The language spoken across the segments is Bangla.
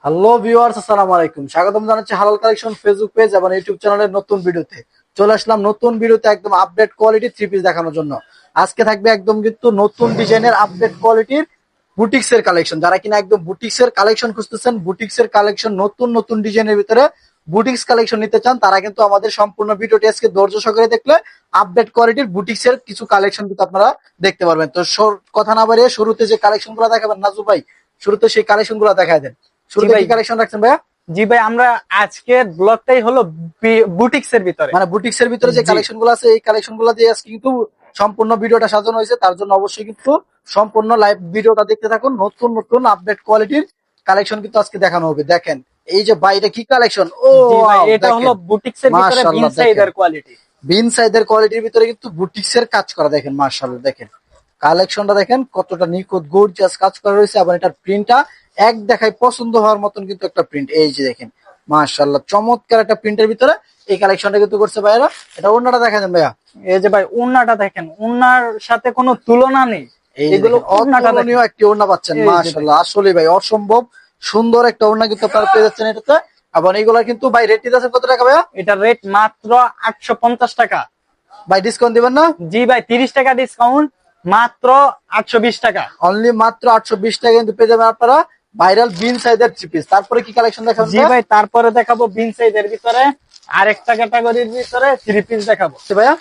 হ্যালো ভিউয়ার্স, আসসালামু আলাইকুম। স্বাগতম জানাচ্ছি হালাল কালেকশন ফেসবুক পেজ এবং ইউটিউব চ্যানেলের নতুন ভিডিওতে। চলে আসলাম নতুন ভিডিওতে একদম আপডেট কোয়ালিটি থ্রি পিস দেখানোর জন্য। আজকে থাকবে একদম কিন্তু নতুন ডিজাইনের আপডেট কোয়ালিটির বুটিক্স এর কালেকশন। যারা কিনা একদম বুটিক্স এর কালেকশন খুঁজতেছেন, বুটিক্স এর কালেকশন নতুন নতুন ডিজাইনের ভিতরে বুটিক্স কালেকশন নিতে চান, তারা কিন্তু আমাদের সম্পূর্ণ ভিডিওটি আজকে ধৈর্য সহকারে দেখলে আপডেট কোয়ালিটির বুটিক্স এর কিছু কালেকশন কিন্তু আপনারা দেখতে পারবেন। তো কথা না বাড়িয়ে শুরুতে যে কালেকশন গুলো দেখাবেন নাজু ভাই, শুরুতে সেই কালেকশন গুলো দেখায় দেন। জি শুরুতে ভাই। কি কালেকশন রাখছেন ভাইয়া? জি ভাই, আমরা আজকের ব্লগটাই হলো বুটিক্স এর ভিতরে। মানে বুটিক্স এর ভিতরে যে জি কালেকশন গুলো আছে, এই কালেকশন গুলো দিয়ে আজকে কিন্তু সম্পূর্ণ ভিডিওটা সাজানো হয়েছে। তার জন্য অবশ্যই কিন্তু সম্পূর্ণ লাইভ ভিডিওটা দেখতে থাকুন। নতুন নতুন আপডেট কোয়ালিটির কালেকশন কিন্তু আজকে দেখানো হবে। দেখেন এই যে বাইরে কি কালেকশন, ও জি ভাই, ওয়াও, এটা হলো দেখেন বুটিক্স এর ভিতরে বিন মাশাআল্লাহ, দেখেন সাইজের কোয়ালিটি। বিন সাইজের কোয়ালিটির ভিতরে কিন্তু বুটিক্স এর কাজ করা। দেখেন মাশাআল্লাহ, দেখেন কালেকশনটা দেখেন কতটা নিখুঁত গর্জিয়াস কাজ করা রয়েছে এবং এটার প্রিন্টটা এক দেখায় পছন্দ হওয়ার মতন কিন্তু একটা প্রিন্ট। এই যে দেখেন মাশাআল্লাহ, চমৎকার একটা প্রিন্টের ভিতরে এই কালেকশনটা কিন্তু করছে ভাইরা। এটা অন্যটা দেখা যান ভাইয়া। এই যে ভাই, ওড়নাটা দেখেন, ওড়নার সাথে কোনো তুলনা নেই। এই এগুলো ওড়নাটা দেখেন। অতুলনীয় একটি ওড়না পাচ্ছেন এই যে মাশাআল্লাহ, আসলে ভাই অসম্ভব সুন্দর একটা ওড়না কিন্তু আপনারা পেয়ে যাচ্ছেন এটাতে। এবং এইগুলা কিন্তু ভাই রেট দিতেছে কত টাকা ভাইয়া? এটা রেট মাত্র 850 টাকা। ভাই ডিসকাউন্ট দিবেন না? জি ভাই, 30 টাকা ডিসকাউন্ট, মাত্র 820 টাকা। অনলি মাত্র 820 টাকা কিন্তু পেয়ে যাবেন আপনারা ভাইরাল বিন সাইজের থ্রি পিস। তারপরে কি কালেকশন দেখাবেন জি ভাই, তারপরে দেখাবো বিন সাইজের ভিতরে আরেকটা ক্যাটাগরির ভিতরে থ্রি পিস দেখাবো। ভাইয়া?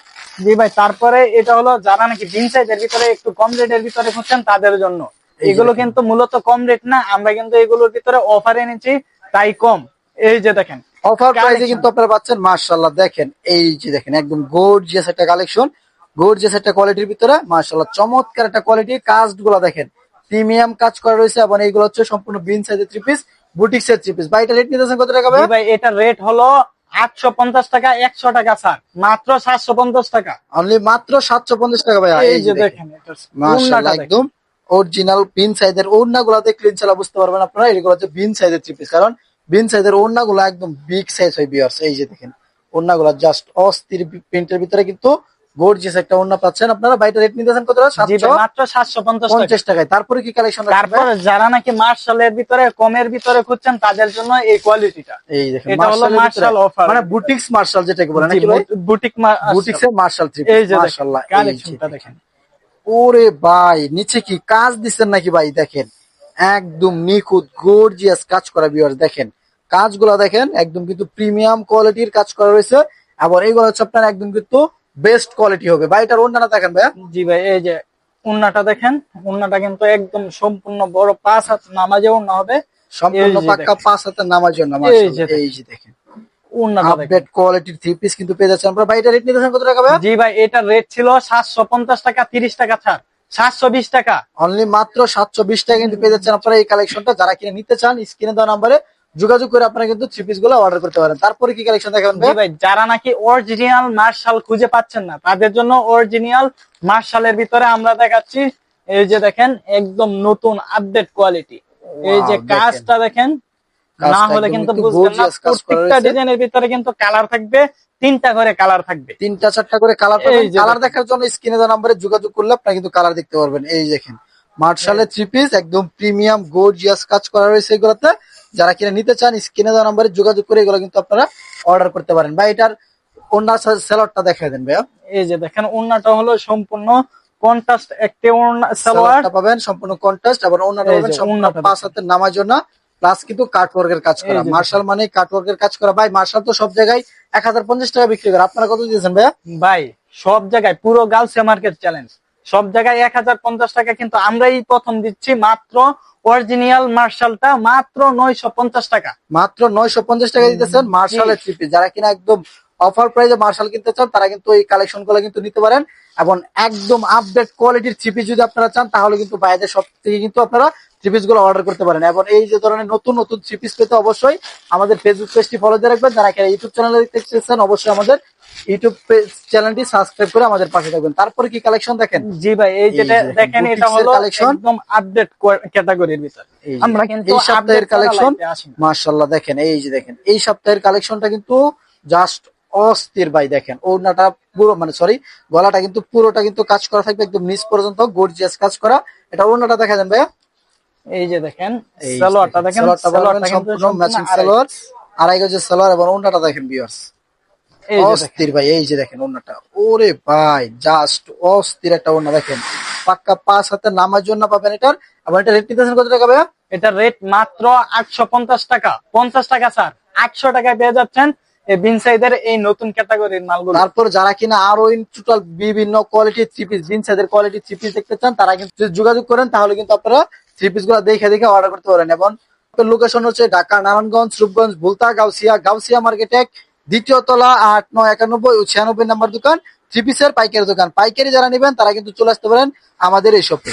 জি ভাই, তারপরে এটা হলো যারা নাকি বিন সাইজের ভিতরে একটু কম রেটের ভিতরে খুঁজছেন তাদের জন্য। এই যে এগুলো দেখেন। কিন্তু মূলত কম রেট না, আমরা কিন্তু এগুলোর ভিতরে অফার এনেছি, তাই কম। এই যে দেখেন অফার প্রাইসে কালেকশন। কিন্তু আপনারা পাচ্ছেন মাশাআল্লাহ। দেখেন এই যে দেখেন একদম গর্জিয়াস একটা কালেকশন, গর্জিয়াস একটা কোয়ালিটির ভিতরে মাশাআল্লাহ, চমৎকার একটা কোয়ালিটি। কাজগুলো দেখেন প্রিমিয়াম কাজ করা রয়েছে এবং এইগুলো হচ্ছে সম্পূর্ণ বিন সাইজের থ্রি পিস, বুটিক্স এর থ্রি পিস। ভাই এটা রেট নিতেছেন কত টাকা ভাই? জি ভাই, এটা রেট হলো 850 টাকা, 100 টাকা স্যার, মাত্র 750 টাকা। অনলি মাত্র 750 টাকা ভাই। এই যে দেখেন এটা মাশাআল্লাহ, ওড়নাটা দেখেন। একদম অরিজিনাল বিন সাইজের ওড়না গুলা দেখলে ইনশাআল্লাহ বুঝতে পারবেন আপনারা এগুলো হচ্ছে বিন সাইজের থ্রি পিস। কারণ বিন সাইজের ওড়না গুলো একদম বিগ সাইজ হয় ভিউয়ার্স। এই যে দেখেন ওড়না গুলা জাস্ট অস্থির প্রিন্টের ভিতরে কিন্তু গর্জিয়াস একটা ওড়না পাচ্ছেন আপনারা। বাইটা রেট নিতেছেন কত টাকা? জি ভাই, মাত্র 750 টাকা। 750 টাকায়। তারপরে কি কালেকশন? তারপরে যারা নাকি মার্শালের ভিতরে কমের ভিতরে খুঁজছেন তাদের জন্য এই কোয়ালিটিটা। এই দেখেন এটা হলো মার্শাল অফার, মানে বুটিক্স মার্শাল যেটাকে বলে নাকি ভাই? বুটিক বুটিক্স এর মার্শাল থ্রি এই পিস যে মাশাআল্লাহ। এই যে কালেকশনটা দেখেন। ওরে ভাই, নিচে কি কাজ দিচ্ছেন নাকি ভাই? দেখেন একদম নিখুঁত গর্জিয়াস কাজ করা ভিউয়ার্স। দেখেন কাজগুলো দেখেন একদম কিন্তু প্রিমিয়াম কোয়ালিটির কাজ করা রয়েছে এবং এইগুলো হচ্ছে আপনার একদম কিন্তু বেস্ট কোয়ালিটি হবে। ভাই এটার ওড়নাটা দেখেন ভাইয়া। জি ভাই, এই যে ওড়নাটা দেখেন, ওড়নাটা কিন্তু একদম সম্পূর্ণ বড় 5 হাত নামাজে ওড়না হবে। সম্পূর্ণ এই যে পাক্কা দেখেন। 5 হাতের নামার জন্য এই যে মাশাআল্লাহ। দেখেন। এই যে দেখেন ওড়নাটা দেখেন। আপডেট কোয়ালিটির থ্রি পিস কিন্তু পেয়ে যাচ্ছেন আপনারা। ভাই এটা রেট নিতেছেন কত টাকা ভাইয়া? জি ভাই, এটা রেট ছিল 750 টাকা, 30 টাকা ছাড়, 720 টাকা। অনলি মাত্র 720 টাকা কিন্তু পেয়ে যাচ্ছেন আপনারা এই কালেকশনটা। যারা কিনে নিতে চান স্ক্রিনে দেওয়া নাম্বারে যোগাযোগ করে আপনারা কিন্তু থ্রি পিস গুলো অর্ডার করতে পারেন। তারপরে কি কালেকশন দেখাবেন জি ভাই? ভাই, যারা নাকি অরিজিনাল মার্শাল খুঁজে পাচ্ছেন না তাদের জন্য অরিজিনাল মার্শালের ভিতরে আমরা দেখাচ্ছি। এই যে দেখেন একদম নতুন আপডেট কোয়ালিটি। এই যে Wow, দেখেন। কাজটা দেখেন, না কাজটা হলে একদম কিন্তু একটু বুঝবেন না। gorgeous কাজ করা প্রত্যেকটা রয়েছে। ডিজাইনের ভিতরে কিন্তু কালার থাকবে, 3টা করে কালার থাকবে। 3টা 4টা করে কালার পাবেন। এই যে কালার দেখেন। দেখার জন্য স্ক্রিনে দেওয়া নাম্বারে যোগাযোগ করলে আপনারা কিন্তু কালার দেখতে পারবেন। এই দেখেন মার্শালের থ্রি পিস একদম প্রিমিয়াম গর্জিয়াস কাজ করা রয়েছে এগুলোতে। যারা কিনে নিতে চান স্ক্রিনে দেওয়া নাম্বারে যোগাযোগ করে এগুলো কিন্তু আপনারা অর্ডার করতে পারেন। ভাই এটার ওনার সেলরটা দেখাই দেন ভাইয়া। এই যে দেখেন ওড়নাটা হলো সম্পূর্ণ কন্ট্রাস্ট একটি ওড়না সালোয়ার। সালোয়ারটা পাবেন সম্পূর্ণ কন্ট্রাস্ট এবং ওনাটা এই পাবেন যে সম্পূর্ণ ওড়নাটা 5 হাতের নামার জন্য প্লাস কিন্তু কাটওয়ার্কের কাজ করা। এই যে মার্শাল মানে কাটওয়ার্কের কাজ করা। ভাই মার্শাল তো সব জায়গায় 1050 টাকা বিক্রি করে, আপনারা কত দিয়েছেন ভাইয়া? ভাই সব জায়গায় পুরো গার্লস মার্কেট চ্যালেঞ্জ, সব জায়গায় 1050 টাকা, কিন্তু আমরাই প্রথম দিচ্ছি মাত্র অরিজিনাল মার্শালটা মাত্র 950 টাকা। মাত্র 950 টাকা দিতেছেন মার্শালের থ্রি পিস। যারা কিনা একদম অফার প্রাইসে মার্শাল কিনতে চান তারা কিন্তু এই কালেকশন গুলো কিন্তু নিতে পারেন। এবং একদম আপডেট কোয়ালিটির থ্রি পিস যদি আপনারা চান তাহলে কিন্তু বাইরের সব থেকে কিন্তু আপনারা থ্রি পিস গুলো অর্ডার করতে পারেন। এবং এই যে ধরনের নতুন নতুন থ্রি পিস পেতে অবশ্যই আমাদের ফেসবুক পেজটি ফলো দিয়ে রাখবেন। যারা কিনা ইউটিউব চ্যানেলে দেখতেছেন অবশ্যই আমাদের ইউটিউব চ্যানেলটি সাবস্ক্রাইব করে আমাদের পাশে থাকবেন। তারপরে কি কালেকশন দেখেন? জি ভাই, এই যেটা এই যে দেখেন এটা বুটিক্সের হলো কালেকশন। একদম আপডেট ক্যাটাগরির ভিতর। এই যে আমরা কিন্তু এই সপ্তাহের update করা কালেকশন live এ আসি না। মাশাআল্লাহ। দেখেন এই যে দেখেন এই সপ্তাহের কালেকশনটা কিন্তু জাস্ট অস্থির ভাই। দেখেন ওড়নাটা পুরো মানে সরি গলাটা কিন্তু পুরোটা কিন্তু কাজ করা থাকবে একদম নিচ পর্যন্ত গর্জিয়াস কাজ করা। এটা ওড়নাটা দেখা যান ভাইয়া। এই যে দেখেন এই যে সালোয়ারটা দেখেন, সালোয়ারটা পাবেন সালোয়ারটা কিন্তু সম্পূর্ণ ম্যাচিং সালোয়ার, আড়াই গজের সালোয়ার এবং ওন্নাটা দেখেন ভিউয়ার্স, এই যে দেখেন অস্থির ভাই। এই যে দেখেন ওন্নাটা, ওরে ভাই জাস্ট অস্থির একটা ওন্না দেখেন, পাক্কা 5 হাতের নামার জন্য পাবেন এটার। এবং এটা রেট নিতেছেন কত টাকা ভাইয়া? এটা রেট মাত্র 850 টাকা, 50 টাকা স্যার, 800 টাকায় পেয়ে যাচ্ছেন এই বিনসাইদের এই নতুন ক্যাটাগরির মালগুলো। তারপর যারা কিনা আরো টোটাল বিভিন্ন কোয়ালিটির থ্রি পিস, জিন্সের কোয়ালিটির থ্রি পিস দেখতে চান, তারা কিন্তু যদি যোগাযোগ করেন তাহলে কিন্তু আপনারা থ্রি পিস গুলো দেখে দেখে অর্ডার করতে পারেন। এবং লোকেশন হচ্ছে ঢাকা নারায়ণগঞ্জ, রূপগঞ্জ, ভুলতা, গাউসিয়া, গাউসিয়া মার্কেটে 2য় তলা, 8, 9, 91 ও 96 নম্বর দোকান, থ্রি পিসের পাইকারি দোকান। পাইকারি যারা নেবেন তারা কিন্তু চলে আসতে পারেন আমাদের এই শপে।